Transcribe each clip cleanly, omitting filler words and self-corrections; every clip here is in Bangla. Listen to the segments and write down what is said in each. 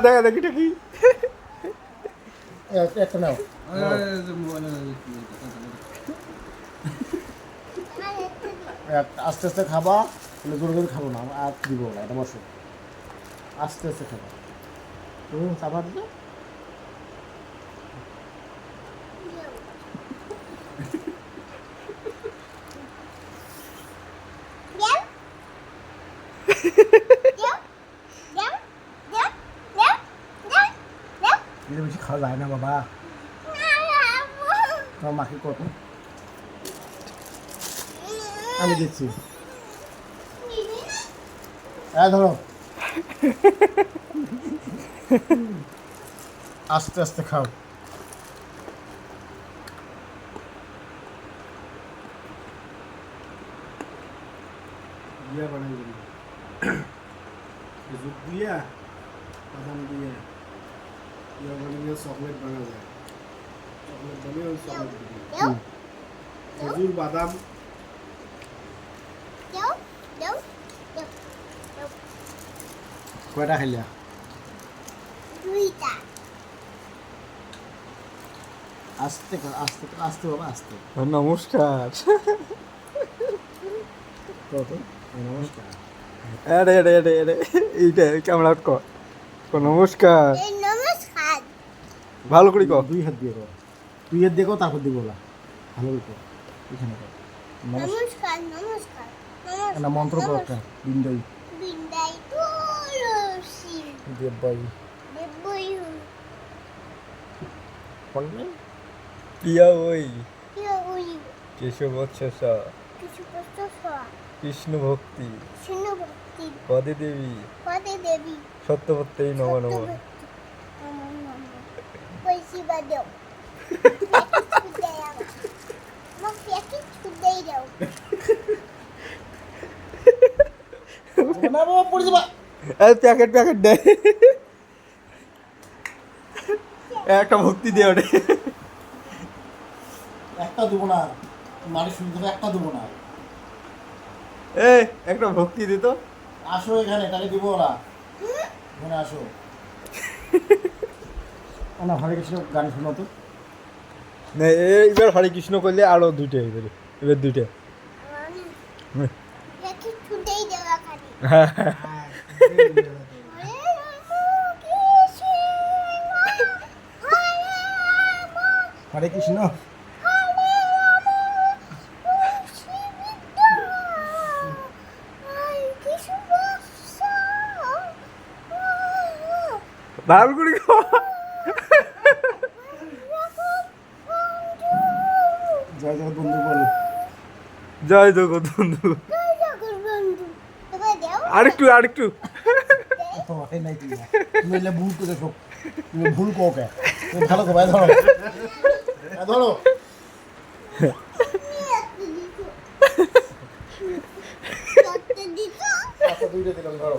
দেখা দেখি কি একটা নাও আস্তে আস্তে খাবা, জোরে জোরে খাবো না, আর দিব না, এটা বসো, আস্তে আস্তে খাবা। চাপা দিতে বেশি খাওয়া যায় না বাবা, তোমার মাকে কত আমি দিচ্ছি। হ্যাঁ ধরো, আস্তে আস্তে খাও। বানাই খেজুর দিয়া বাদাম দিয়ে বানিয়ে চকলেট বানা যায়, চকলেট বানিয়ে ওই চকলেট খেজুর বাদাম কয়টা খাইলা? আস্তে আস্তে আস্তে বাবা আস্তে। নমস্কার। নমস্কার। আরে আরে আরে আরে এইটা কেমন আউট কর। নমস্কার। ভালো করে কর। দুই হাত দিয়ে কর, দুই হাত দিয়ে কর, তারপর দিব না, ভালো করে কর, এখানে কর। নমস্কার নমস্কার না মন্ত্র কর একটা, বিন্দাই বিন্দাই তুলসী দেববাই দেববাই বলবে প্রিয়া ওই প্রিয়া ওই কেশবৎসস কৃষ্ণ ভক্তি পদে দেবী সত্যবত্যই নমঃ নমঃ। প্যাকেট প্যাকেট দে, একটা ভক্তি দিয়ে ওঠে। একটা দেবো না, মানুষ শুনতে একটা দেবো না। একটা ভক্তি দিত। আসো এখানে, তাহলে দিব ওরা, এখানে আসো না। হরে কৃষ্ণ গান শোনো তো। না এইবার হরে কৃষ্ণ করলে আরো দুইটা এবারে, এবার দুইটা। হরে কৃষ্ণ ভালো করে জয় জগৎ বন্ধু বলো, জয় জগৎ বন্ধু। আরেকটু আরেকটু নাই তুমি এলে ভুল করে দেখো, তুমি ভুল কো কে, তুমি ভালো কো ভাই। ধরো ধরো দুইটা দিলাম, ধরো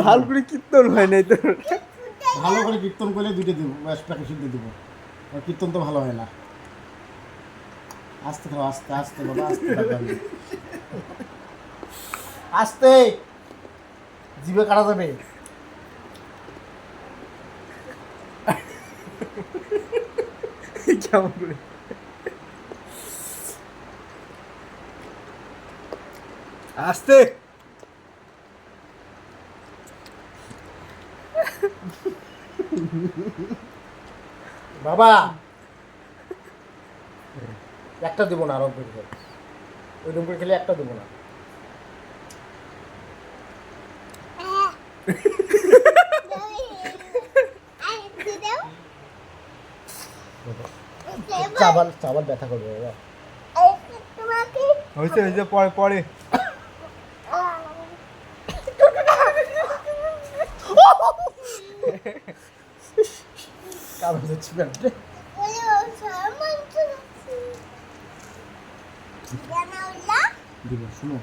ভালো করে কীর্তন হয় নাই তোর। ভালো করে কীর্তন করলে দুইটা দিব, প্যাকেট শুদ্ধ দিব, কীর্তন তো ভালো হয় না। আস্তে খাও, আস্তে আস্তে বাবা, আস্তে আস্তে, জিভে কাটা যাবে। কেমন করে আস্তে। বাবা একটা দেবো না, আরো ওই রুম করে খেলে একটা দেবো না। চাবাল চাবাল ব্যথা করবে বাবা। হয়েছে হয়েছে, পরে পরে কামড় যাচ্ছে প্যান্টে। দিব শুনো,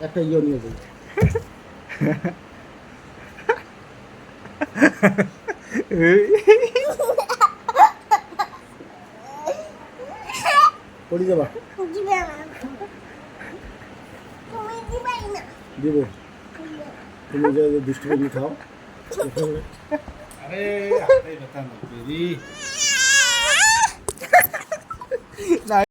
একটা ইয়ে নিয়ে যাই। পড়ি যাবা দিব। তুমি যে দুষ্টু বেবি খাও আরে হাতে ব্যথা না বেরি